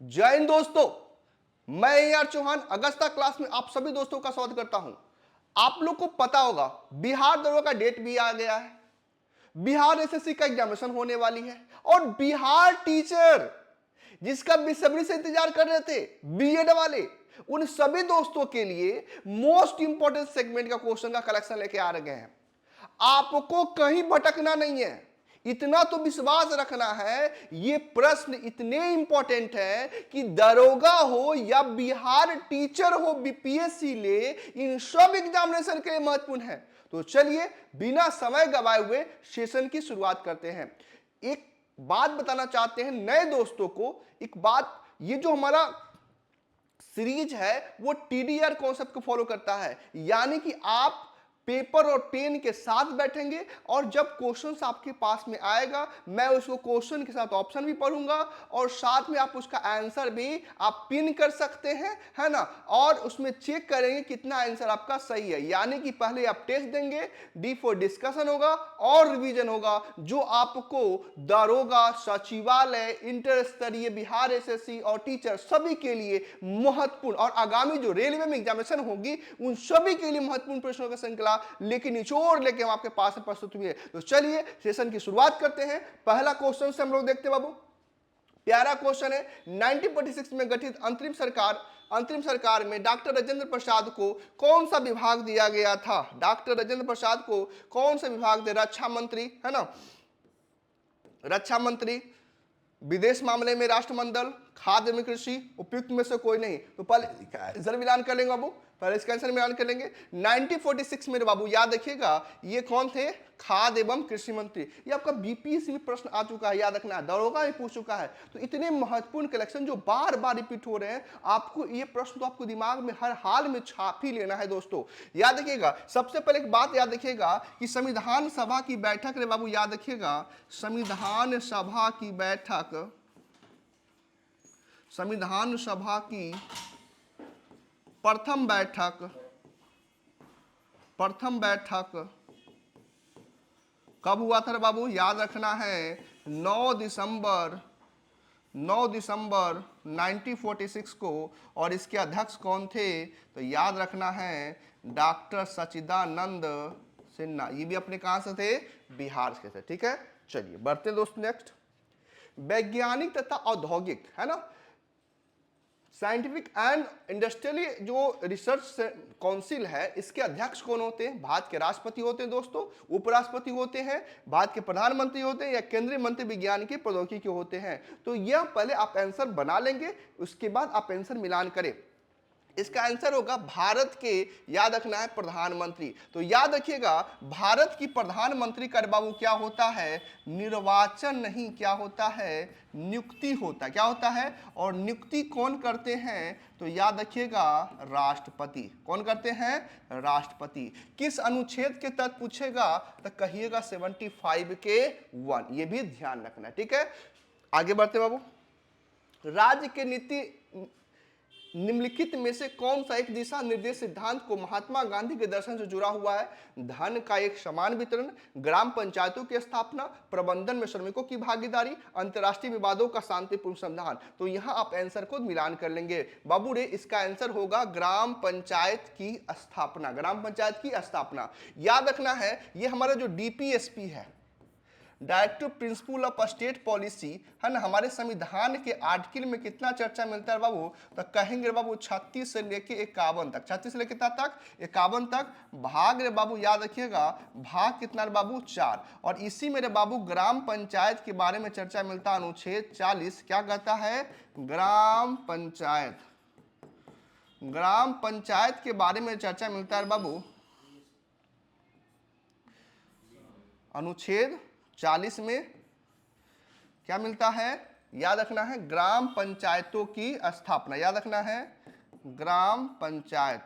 जय हिंद दोस्तों, मैं AR चौहान अगस्ता क्लास में आप सभी दोस्तों का स्वागत करता हूं। आप लोग को पता होगा बिहार दरोगा का डेट भी आ गया है। बिहार एसएससी का एग्जामिनेशन होने वाली है और बिहार टीचर जिसका बेसब्री से इंतजार कर रहे थे बीएड वाले, उन सभी दोस्तों के लिए मोस्ट इंपॉर्टेंट सेगमेंट का क्वेश्चन का कलेक्शन लेके आ रहे हैं। आपको कहीं भटकना नहीं है, इतना तो विश्वास रखना है। ये प्रश्न इतने इंपॉर्टेंट है कि दरोगा हो या बिहार टीचर हो, बीपीएससी ले, इन सब एग्जामिनेशन के लिए महत्वपूर्ण है। तो चलिए बिना समय गवाए हुए सेशन की शुरुआत करते हैं। एक बात बताना चाहते हैं नए दोस्तों को, एक बात, ये जो हमारा सीरीज है वो टीडीआर कॉन्सेप्ट को फॉलो करता है, यानी कि आप पेपर और पेन के साथ बैठेंगे और जब क्वेश्चंस आपके पास में आएगा मैं उसको क्वेश्चन के साथ ऑप्शन भी पढ़ूंगा और साथ में आप उसका आंसर भी आप पिन कर सकते हैं, है ना। और उसमें चेक करेंगे कितना आंसर आपका सही है, यानी कि पहले आप टेस्ट देंगे, डी फॉर डिस्कशन होगा और रिवीजन होगा, जो आपको दरोगा, सचिवालय, इंटर स्तरीय बिहार एसएससी और टीचर सभी के लिए महत्वपूर्ण और आगामी जो रेलवे में एग्जामिनेशन होगी उन सभी के लिए महत्वपूर्ण प्रश्नों का श्रृंखला लेकिन निचोड़ लेके हम आपके पास प्रस्तुत हुए। तो चलिए सेशन की शुरुआत करते हैं। पहला क्वेश्चन से हम लोग देखते हैं बाबू, प्यारा क्वेश्चन है। 1946 में गठित अंतरिम सरकार में डॉक्टर राजेंद्र प्रसाद को कौन सा विभाग दिया गया था? डॉक्टर राजेंद्र प्रसाद को कौन सा विभाग दे? रक्षा मंत्री, है ना, रक्षा मंत्री, विदेश मामले में राष्ट्रमंडल, खाद्य में कृषि, उपयुक्त में से कोई नहीं। तो पहले जरा मिलान कर लेंगे बाबू, पहले इसका आंसर मिलान कर लेंगे। 1946 में बाबू याद रखिएगा ये कौन थे? खाद्य एवं कृषि मंत्री। ये आपका बीपीएससी में प्रश्न आ चुका है, याद रखना है, दरोगा में पूछ चुका है। तो इतने महत्वपूर्ण कलेक्शन जो बार बार रिपीट हो रहे हैं, आपको ये प्रश्न तो आपको दिमाग में हर हाल में छाप ही लेना है दोस्तों। याद रखिएगा, सबसे पहले एक बात याद रखिएगा कि संविधान सभा की बैठक रे बाबू, याद रखिएगा संविधान सभा की बैठक, संविधान सभा की प्रथम बैठक कब हुआ था बाबू? याद रखना है 9 दिसंबर 1946 को। और इसके अध्यक्ष कौन थे? तो याद रखना है डॉक्टर सच्चिदानंद सिन्हा। ये भी अपने कहां से थे? बिहार से थे। ठीक है, चलिए बढ़ते हैं दोस्त नेक्स्ट। वैज्ञानिक तथा औद्योगिक, है ना, साइंटिफिक एंड इंडस्ट्रियल जो रिसर्च काउंसिल है, इसके अध्यक्ष कौन होते हैं? भारत के राष्ट्रपति होते हैं दोस्तों, उपराष्ट्रपति होते हैं, भारत के प्रधानमंत्री होते हैं या केंद्रीय मंत्री विज्ञान की प्रौद्योगिकी होते हैं। तो यह पहले आप आंसर बना लेंगे, उसके बाद आप आंसर मिलान करें। इसका आंसर होगा भारत के, याद रखना है, प्रधानमंत्री। तो याद रखिएगा भारत की प्रधानमंत्री का बाबू क्या होता है? निर्वाचन नहीं, क्या होता है? नियुक्ति होता है। क्या होता है? और नियुक्ति कौन करते हैं? तो याद रखिएगा राष्ट्रपति। कौन करते हैं? राष्ट्रपति। किस अनुच्छेद के तहत पूछेगा? तो कहिएगा 75 के 1। ये भी ध्यान रखना है, ठीक है। आगे बढ़ते बाबू। राज्य के नीति निम्नलिखित में से कौन सा एक दिशा निर्देश सिद्धांत को महात्मा गांधी के दर्शन से जुड़ा हुआ है? धन का एक समान वितरण, ग्राम पंचायतों की स्थापना, प्रबंधन में श्रमिकों की भागीदारी, अंतर्राष्ट्रीय विवादों का शांतिपूर्ण समाधान। तो यहां आप आंसर को मिलान कर लेंगे बाबू रे। इसका आंसर होगा ग्राम पंचायत की स्थापना, ग्राम पंचायत की स्थापना। याद रखना है ये हमारा जो डीपीएसपी है, directive principle of state policy, है ना, हमारे संविधान के आर्टिकल में कितना चर्चा मिलता है बाबू? तो कहेंगे बाबू 36 से लेके 51 तक, 36 से लेके तक 51 तक। भाग रे बाबू याद रखिएगा, भाग कितना रे बाबू? 4। और इसी में रे बाबू ग्राम पंचायत के बारे में चर्चा मिलता है, अनुच्छेद 40 क्या कहता है? ग्राम पंचायत के बारे में चर्चा मिलता है बाबू, अनुच्छेद 40 में क्या मिलता है? याद रखना है ग्राम पंचायतों की स्थापना। याद रखना है ग्राम पंचायत।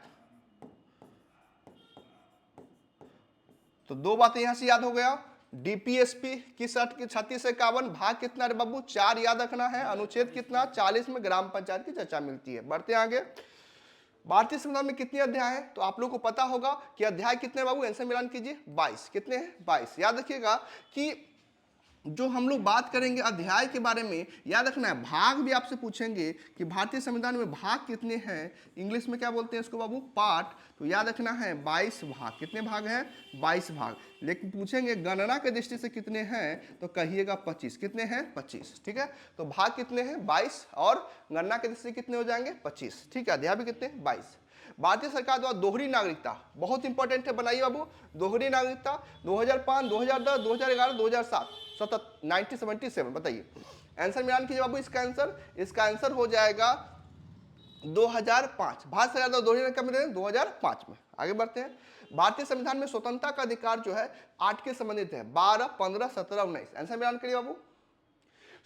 तो दो बातें यहां से याद हो गया। डीपीएसपी की शर्त की 36 से 51, भाग कितना रे बाबू? 4। याद रखना है अनुच्छेद कितना? 40 में ग्राम पंचायत की चर्चा मिलती है। बढ़ते आगे। भारतीय संविधान में कितने अध्याय हैं? तो आप लोग को पता होगा कि अध्याय कितने बाबू? आंसर मिलान कीजिए। 22। कितने हैं? 22। याद रखिएगा कि जो हम लोग बात करेंगे अध्याय के बारे में, याद रखना है भाग भी आपसे पूछेंगे कि भारतीय संविधान में भाग कितने हैं, इंग्लिश में क्या बोलते हैं इसको बाबू, पार्ट। तो याद रखना है 22 भाग। कितने भाग हैं? 22 भाग। लेकिन पूछेंगे गणना के दृष्टि से कितने हैं, तो कहिएगा 25। कितने हैं? 25। ठीक है, तो भाग कितने हैं? 22, और गणना के दृष्टि से कितने हो जाएंगे? 25। ठीक है, अध्याय भी कितने? 22। भारतीय सरकार द्वारा दोहरी नागरिकता, बहुत इंपॉर्टेंट है, बनाइए बाबू। दोहरी नागरिकता 2005, 2010, 2011, 2007, 1977। बताइए आंसर मिलान कीजिए बाबू इसका आंसर। इसका आंसर हो जाएगा 2005। भारत सरकार द्वारा दोहरी नागरिकता में 2005 में। आगे बढ़ते हैं। भारतीय संविधान में स्वतंत्रता का अधिकार जो है 8 के संबंधित है, 12, 15, 17, 19। आंसर मिलान करिए बाबू।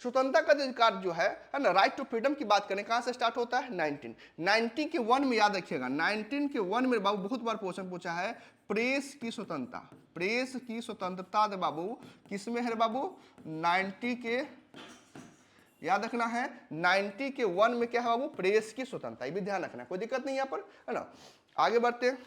स्वतंत्रता का अधिकार जो है ना, राइट टू फ्रीडम की बात करें, कहां से स्टार्ट होता है? 19 के 1 में। याद रखिएगा 19 के 1 में बाबू बहुत बार क्वेश्चन पूछा है, प्रेस की स्वतंत्रता। प्रेस की स्वतंत्रता दे बाबू किस में है बाबू? 90 के, याद रखना है 90 के 1 में क्या है बाबू? प्रेस की स्वतंत्रता। ये भी ध्यान रखना, कोई दिक्कत नहीं यहां पर, है ना। आगे बढ़ते हैं।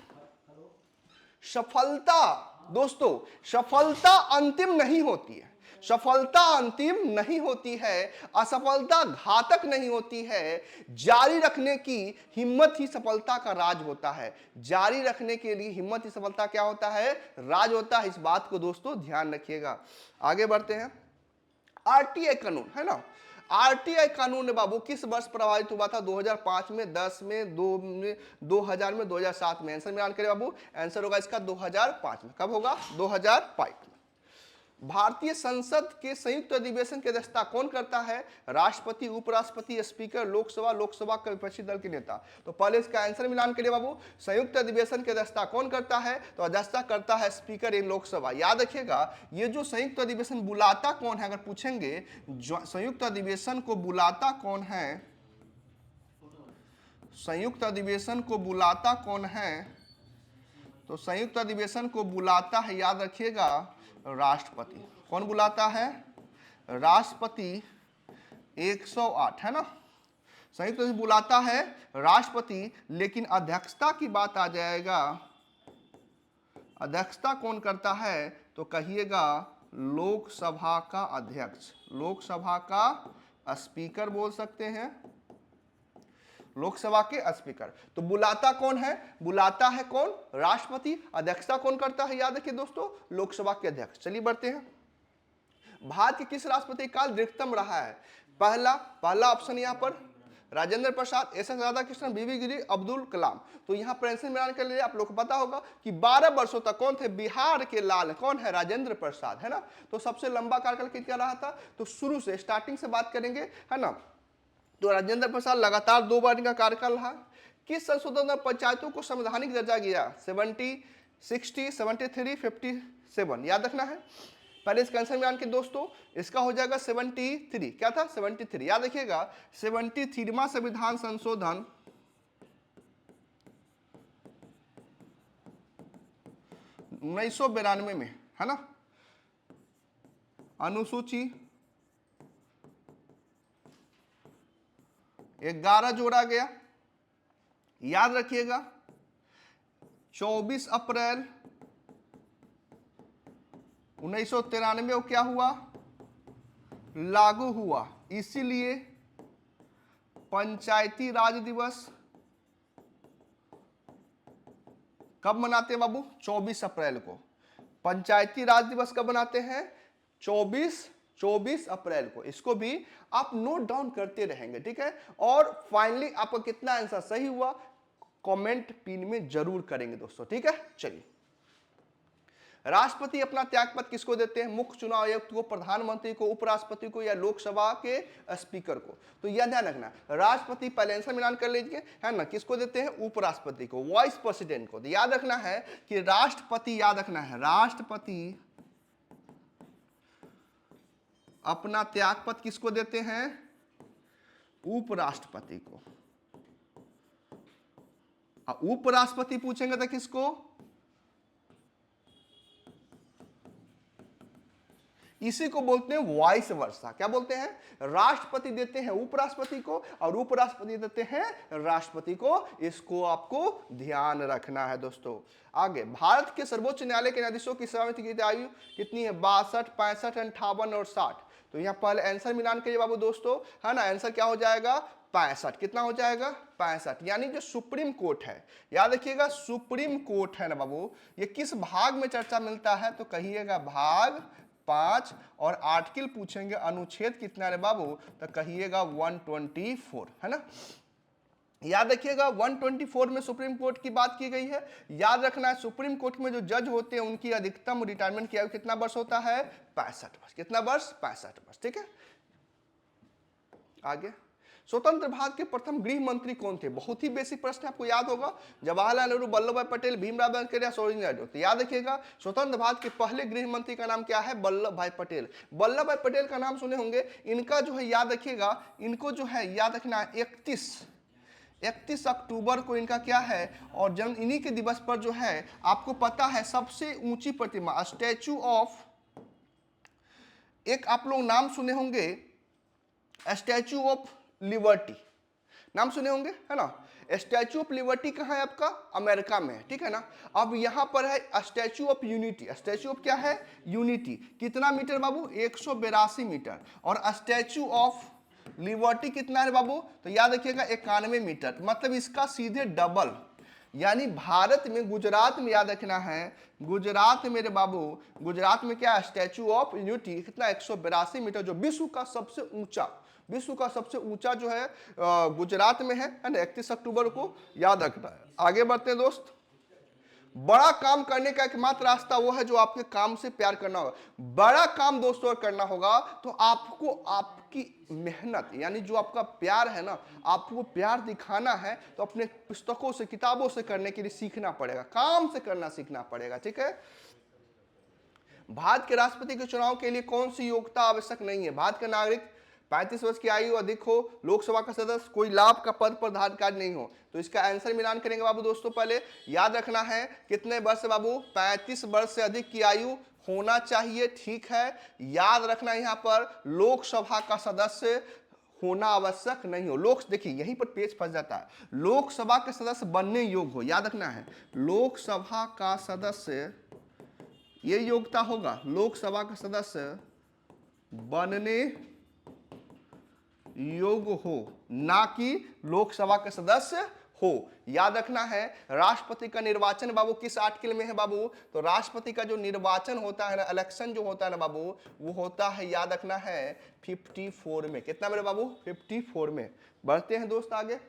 सफलता दोस्तों, सफलता अंतिम नहीं होती है। सफलता अंतिम नहीं होती है, असफलता घातक नहीं होती है, जारी रखने की हिम्मत ही सफलता का राज होता है। जारी रखने के लिए हिम्मत ही सफलता क्या होता है? राज होता है। इस बात को दोस्तों ध्यान रखिएगा। आगे बढ़ते हैं। आरटीआई कानून, है ना, आरटीआई कानून बाबू किस वर्ष प्रभावित हुआ था? 2005 में, 10 में, 2 में, 2000 में, 2007 में। आंसर मिलान करें बाबू। आंसर होगा इसका 2005 में। कब होगा? 2005 में। भारतीय संसद के संयुक्त अधिवेशन की अध्यक्षता कौन करता है? राष्ट्रपति, उपराष्ट्रपति, स्पीकर, लोकसभा, लोकसभा का विपक्षी दल के नेता। तो पहले इसका आंसर मिलान करिए बाबू। संयुक्त अधिवेशन की अध्यक्षता कौन करता है? तो अध्यक्षता करता है स्पीकर इन लोकसभा। याद रखिएगा ये जो संयुक्त अधिवेशन बुलाता कौन है, अगर पूछेंगे संयुक्त अधिवेशन को बुलाता कौन है, संयुक्त अधिवेशन को बुलाता कौन है, तो संयुक्त अधिवेशन को बुलाता है, याद रखिएगा, राष्ट्रपति। कौन बुलाता है? राष्ट्रपति। 108 है ना, संयुक्त अधिवेशन बुलाता है राष्ट्रपति, लेकिन अध्यक्षता की बात आ जाएगा, अध्यक्षता कौन करता है? तो कहिएगा लोकसभा का अध्यक्ष, लोकसभा का स्पीकर बोल सकते हैं, लोकसभा के स्पीकर। तो बुलाता कौन है? बुलाता है कौन? राष्ट्रपति। अध्यक्षता कौन करता है? याद रखिए दोस्तों, लोकसभा के अध्यक्ष। चलिए बढ़ते हैं। भारत के किस राष्ट्रपति काल दीर्घतम रहा है? पहला ऑप्शन यहां पर राजेंद्र प्रसाद, एस एस राधाकृष्णन, बीवी गिरी, अब्दुल कलाम। तो यहां पर आंसर मिलाने के लिए आप लोग को पता होगा कि 12 वर्षों तक कौन थे? बिहार के लाल कौन है? राजेंद्र प्रसाद, है ना। तो सबसे लंबा कार्यकाल कितना रहा था? तो शुरू से स्टार्टिंग से बात करेंगे, है ना, तो राजेंद्र प्रसाद लगातार 2 बार इनका कार्यकाल रहा। किस संशोधन में पंचायतों को संवैधानिक दर्जा गया? 70, 60, 73, 57। याद रखना है। पहले इसका आंसर मिलान के दोस्तों, इसका हो जाएगा 73। क्या था? 73। याद रखिएगा 73वां संविधान संशोधन 1992 में, है ना। अनुसूची 11 जोड़ा गया। याद रखिएगा 24 अप्रैल 1993 क्या हुआ? लागू हुआ। इसीलिए पंचायती राज दिवस कब मनाते हैं बाबू? 24 अप्रैल को। पंचायती राज दिवस कब मनाते हैं? 24 अप्रैल को। इसको भी आप नोट डाउन करते रहेंगे, ठीक है। और फाइनली आपका कितना आंसर सही हुआ कमेंट पिन में जरूर करेंगे दोस्तों, ठीक है। चलिए, राष्ट्रपति अपना त्यागपत्र किसको देते हैं? मुख्य चुनाव आयुक्त को, प्रधानमंत्री को, उपराष्ट्रपति को, या लोकसभा के स्पीकर को। तो यह ध्यान रखना, राष्ट्रपति पहले आंसर मिलान कर लीजिए, है ना, किसको देते हैं? उपराष्ट्रपति को, वाइस प्रेसिडेंट को। तो याद रखना है कि राष्ट्रपति, याद रखना है राष्ट्रपति अपना त्यागपत्र किसको देते हैं? उपराष्ट्रपति को। उपराष्ट्रपति पूछेंगे तो किसको? इसी को बोलते हैं वाइस वर्सा। क्या बोलते हैं? राष्ट्रपति देते हैं उपराष्ट्रपति को और उपराष्ट्रपति देते हैं राष्ट्रपति को। इसको आपको ध्यान रखना है दोस्तों। आगे, भारत के सर्वोच्च न्यायालय के न्यायाधीशों की सेवानिवृत्ति की आयु कितनी है? 62, 65, 58 और 60। तो यहाँ पहले आंसर मिलान करिए बाबू दोस्तों, है ना। आंसर क्या हो जाएगा? 65। कितना हो जाएगा? 65। यानी जो सुप्रीम कोर्ट है, याद रखिएगा सुप्रीम कोर्ट है ना बाबू, ये किस भाग में चर्चा मिलता है? तो कहिएगा भाग 5। और आर्टिकल पूछेंगे अनुच्छेद कितना रे बाबू? तो कहिएगा 124, है ना। याद रखिएगा 124 में सुप्रीम कोर्ट की बात की गई है। याद रखना है सुप्रीम कोर्ट में जो जज होते हैं उनकी अधिकतम रिटायरमेंट की आयु कितना वर्ष होता है? 65 वर्ष। कितना वर्ष? 65 वर्ष। ठीक है, आगे, स्वतंत्र भारत के प्रथम गृह मंत्री कौन थे? बहुत ही बेसिक प्रश्न आपको याद होगा। जवाहरलाल नेहरू, वल्लभ भाई पटेल, भीमराव अम्बेडकर या सरोजिनी नायडू। तो याद रखिएगा स्वतंत्र भारत के पहले गृह मंत्री का नाम क्या है? वल्लभ भाई पटेल। वल्लभ भाई पटेल का नाम सुने होंगे। इनका जो है याद रखिएगा, इनको जो है याद रखना है 31 अक्टूबर को इनका क्या है और जन्म। इन्हीं के दिवस पर जो है आपको पता है सबसे ऊंची प्रतिमा स्टैचू ऑफ, एक आप लोग नाम सुने होंगे स्टैचू ऑफ लिबर्टी, नाम सुने होंगे, है ना। स्टैचू ऑफ लिबर्टी कहाँ है आपका? अमेरिका में है, ठीक है ना। अब यहाँ पर है statue of unity. Statue of क्या है? यूनिटी। कितना मीटर बाबू? 182 मीटर। और स्टैचू ऑफ लिबर्टी कितना है बाबू? तो याद रखिएगा 91 मीटर। मतलब इसका सीधे डबल। यानी भारत में, गुजरात में, याद रखना है गुजरात मेरे बाबू, गुजरात में क्या? स्टैचू ऑफ यूनिटी कितना? 182 मीटर, जो विश्व का सबसे ऊंचा जो है गुजरात में है ना। 31 अक्टूबर को याद रखना है। आगे बढ़ते हैं दोस्त। बड़ा काम करने का एकमात्र रास्ता वो है जो आपके काम से प्यार करना होगा। बड़ा काम दोस्तों करना होगा तो आपको आपकी मेहनत, यानी जो आपका प्यार है ना, आपको प्यार दिखाना है तो अपने पुस्तकों से, किताबों से करने के लिए सीखना पड़ेगा, काम से करना सीखना पड़ेगा। ठीक है। भारत के राष्ट्रपति के चुनाव के लिए कौन सी योग्यता आवश्यक नहीं है? भारत का नागरिक 35 वर्ष की आयु अधिक हो, लोकसभा का सदस्य, कोई लाभ का पद पर धारकारी नहीं हो। तो इसका आंसर मिलान करेंगे बाबू दोस्तों। पहले याद रखना है कितने वर्ष बाबू? 35 वर्ष से अधिक की आयु होना चाहिए, ठीक है। याद रखना यहाँ पर लोकसभा का सदस्य होना आवश्यक नहीं हो। देखिए यहीं पर पेज फंस जाता है। लोकसभा के सदस्य बनने योग्य हो, याद रखना है लोकसभा का सदस्य, ये योग्यता होगा लोकसभा का सदस्य बनने योग्य हो, ना कि लोकसभा के सदस्य हो। याद रखना है राष्ट्रपति का निर्वाचन बाबू किस आर्टिकल में है बाबू? तो राष्ट्रपति का जो निर्वाचन होता है ना, इलेक्शन जो होता है ना बाबू, वो होता है, याद रखना है 54 में। कितना मेरे बाबू? 54 में। बढ़ते हैं दोस्त आगे।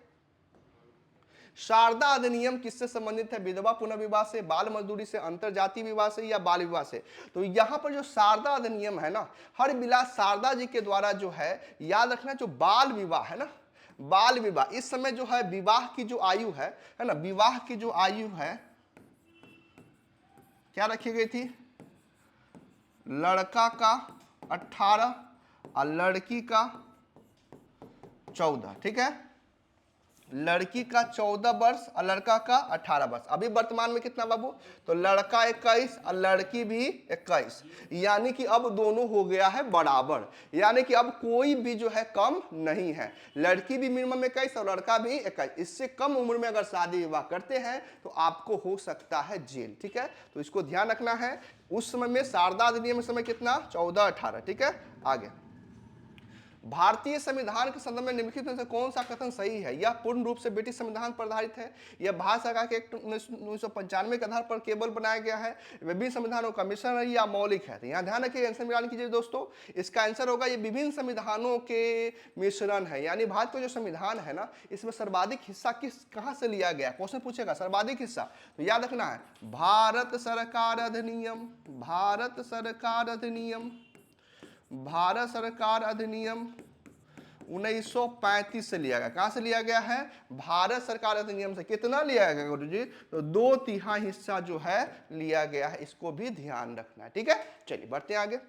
शारदा अधिनियम किससे संबंधित है? विधवा पुनर्विवाह से, बाल मजदूरी से, अंतरजातीय विवाह से या बाल विवाह से? तो यहां पर जो शारदा अधिनियम है ना, हरबिलास शारदा जी के द्वारा जो है, याद रखना, जो बाल विवाह है ना, बाल विवाह, इस समय जो है विवाह की जो आयु है ना, विवाह की जो आयु है क्या रखी गई थी? लड़का का 18 और लड़की का 14। ठीक है, लड़की का 14 वर्ष और लड़का का 18 वर्ष। अभी वर्तमान में कितना बाबू? तो लड़का 21 और लड़की भी 21। यानी कि अब दोनों हो गया है बराबर, यानी कि अब कोई भी जो है कम नहीं है। लड़की भी मिनिमम 21 और लड़का भी 21। इससे कम उम्र में अगर शादी विवाह करते हैं तो आपको हो सकता है जेल। ठीक है, तो इसको ध्यान रखना है। उस समय में शारदा अधिनियम समय कितना? 14-18। ठीक है, आगे। भारतीय संविधान के संदर्भ में निम्नलिखित में से कौन सा कथन सही है? यह पूर्ण रूप से ब्रिटिश संविधान पर आधारित है, यह भारत सरकार के एक्ट 1995 के आधार पर केवल बनाया गया है, विभिन्न संविधानों का मिश्रण है या मौलिक है? तो यहाँ ध्यान रखिए, आंसर मिलान कीजिए दोस्तों। इसका आंसर होगा ये विभिन्न संविधानों के मिश्रण है। यानी भारत का जो संविधान है ना, इसमें सर्वाधिक हिस्सा कहाँ से लिया गया? क्वेश्चन पूछेगा सर्वाधिक हिस्सा, तो याद रखना है भारत सरकार अधिनियम, भारत सरकार अधिनियम 1935 से लिया गया। कहां से लिया गया है? भारत सरकार अधिनियम से। कितना लिया गया गुरु जी? तो 2/3 हिस्सा जो है लिया गया है। इसको भी ध्यान रखना है। ठीक है, चलिए बढ़ते हैं आगे।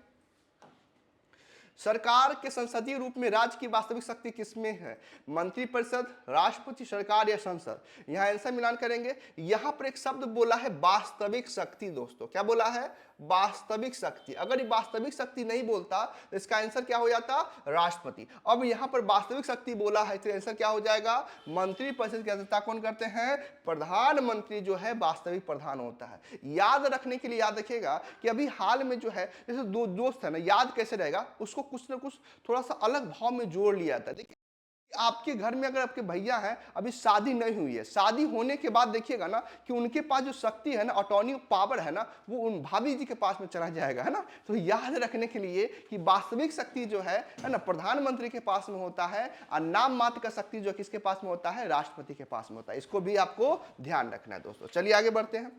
सरकार के संसदीय रूप में राज्य की वास्तविक शक्ति किसमें है? मंत्रिपरिषद, राष्ट्रपति, सरकार या संसद? यहां आंसर मिलान करेंगे। यहां पर एक शब्द बोला है वास्तविक शक्ति दोस्तों। क्या बोला है? वास्तविक शक्ति। अगर ये वास्तविक शक्ति नहीं बोलता तो इसका आंसर क्या हो जाता? राष्ट्रपति। अब यहां पर वास्तविक शक्ति बोला है तो आंसर क्या हो जाएगा? मंत्रिपरिषद की अध्यक्षता कौन करते हैं? प्रधानमंत्री जो है वास्तविक प्रधान होता है। याद रखने के लिए याद रखिएगा कि अभी हाल में जो है जैसे दो दोस्त है ना, याद कैसे रहेगा, उसको कुछ ना कुछ थोड़ा सा अलग भाव में जोड़ लिया जाता है। देखिए आपके घर में अगर आपके भैया हैं, अभी शादी नहीं हुई है, शादी होने के बाद देखिएगा ना कि उनके पास जो शक्ति है ना, ऑटोनॉमी पावर है ना, वो उन भाभी जी के पास में चला जाएगा, है ना। तो याद रखने के लिए कि वास्तविक शक्ति जो है ना, प्रधानमंत्री के पास में होता है, और नाम मात्र का शक्ति जो किसके पास में होता है? राष्ट्रपति के पास में होता है। इसको भी आपको ध्यान रखना है दोस्तों। चलिए आगे बढ़ते हैं।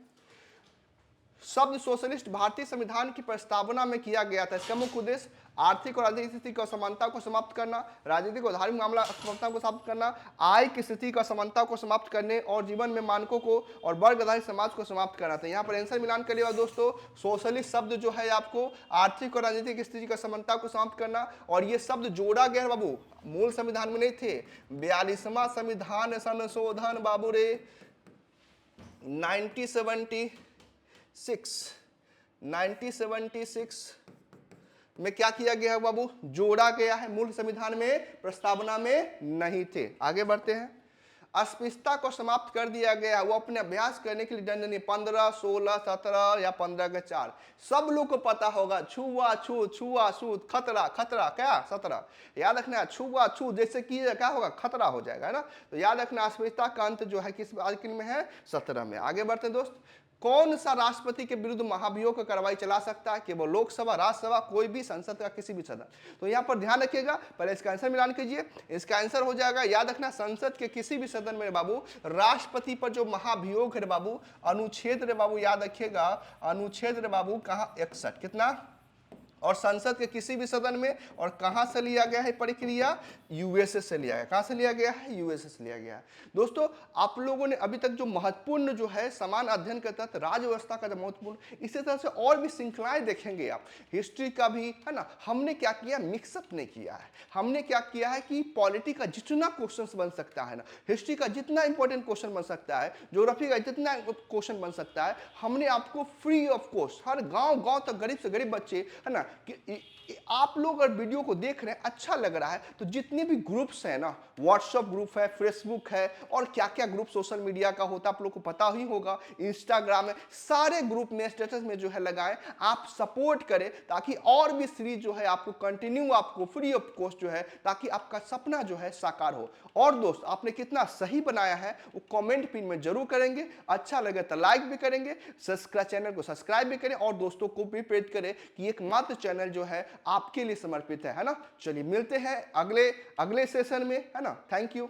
शब्द सोशलिस्ट भारतीय संविधान की प्रस्तावना में किया गया था। इसका मुख्य उद्देश्य आर्थिक और राजनीतिक स्थिति की असमानता को समाप्त करना, राजनीतिक और धार्मिक मामला असमानता को समाप्त करना, आय की स्थिति की असमानता को समाप्त करने और जीवन में मानकों को और वर्ग आधारित समाज को समाप्त करना था। यहाँ पर आंसर मिलान कर लिया दोस्तों। सोशलिस्ट शब्द जो है आपको आर्थिक और राजनीतिक स्थिति की असमानता को समाप्त करना, और ये शब्द जोड़ा गया बाबू, मूल संविधान में नहीं थे। 42वां संविधान संशोधन बाबू रे 1976 में क्या किया गया है बाबू? जोड़ा गया है, मूल संविधान में, प्रस्तावना में नहीं थे। आगे बढ़ते हैं। अस्पृश्यता को समाप्त कर दिया गया। वो अपने अभ्यास करने के लिए दंडनीय 15, 16, 17 या 15 के 4। सब लोग को पता होगा छुआछूत, छुआछूत, खतरा, खतरा क्या? 17। याद रखना छुआछूत जैसे कि क्या होगा? खतरा हो जाएगा, है ना। तो याद रखना अस्पृश्यता का अंत जो है किस आर्टिकल में है? 17 में। आगे बढ़ते हैं दोस्त। कौन सा राष्ट्रपति के विरुद्ध महाभियोग की कार्रवाई चला सकता है? केवल लोकसभा, राज्यसभा, कोई भी संसद का किसी भी सदन। तो यहां पर ध्यान रखिएगा, पहले इसका आंसर मिलान कीजिए। इसका आंसर हो जाएगा, याद रखना, संसद के किसी भी सदन में बाबू राष्ट्रपति पर जो महाभियोग है बाबू, अनुच्छेद रे बाबू, याद रखिएगा, अनुच्छेद रे बाबू कहां? 61। कितना? और संसद के किसी भी सदन में, और कहां से लिया गया है प्रक्रिया? यूएसए से लिया गया। कहां से लिया गया है? यूएसए से लिया गया है। दोस्तों आप लोगों ने अभी तक जो महत्वपूर्ण जो है समान अध्ययन के तहत राज्य व्यवस्था का जो महत्वपूर्ण, इसी तरह से और भी श्रृंखलाएं देखेंगे आप, हिस्ट्री का भी, है ना। हमने क्या किया? मिक्सअप नहीं किया है। हमने क्या किया है कि पॉलिटी का जितना क्वेश्चन बन सकता है ना, हिस्ट्री का जितना इंपॉर्टेंट क्वेश्चन बन सकता है, ज्योग्राफी का जितना क्वेश्चन बन सकता है, हमने आपको फ्री ऑफ कॉस्ट हर गांव गांव तक गरीब से गरीब बच्चे, है ना, कि आप लोग अगर वीडियो को देख रहे हैं अच्छा लग रहा है तो जितने भी ग्रुप्स हैं ना, व्हाट्सएप ग्रुप है, फेसबुक है, और क्या क्या ग्रुप सोशल मीडिया का होता है आप लोग को पता ही होगा, इंस्टाग्राम है, सारे ग्रुप में स्टेटस में जो है लगाएं, आप सपोर्ट करें ताकि और भी सीरीज जो है आपको कंटिन्यू, आपको फ्री ऑफ कॉस्ट जो है, ताकि आपका सपना जो है साकार हो। और दोस्त आपने कितना सही बनाया है वो कमेंट पिन में जरूर करेंगे, अच्छा लगे तो लाइक भी करेंगे, चैनल को सब्सक्राइब भी करें और दोस्तों को भी प्रेरित करें कि एकमात्र चैनल जो है आपके लिए समर्पित है ना। चलिए मिलते हैं अगले सेशन में, है ना। Thank you.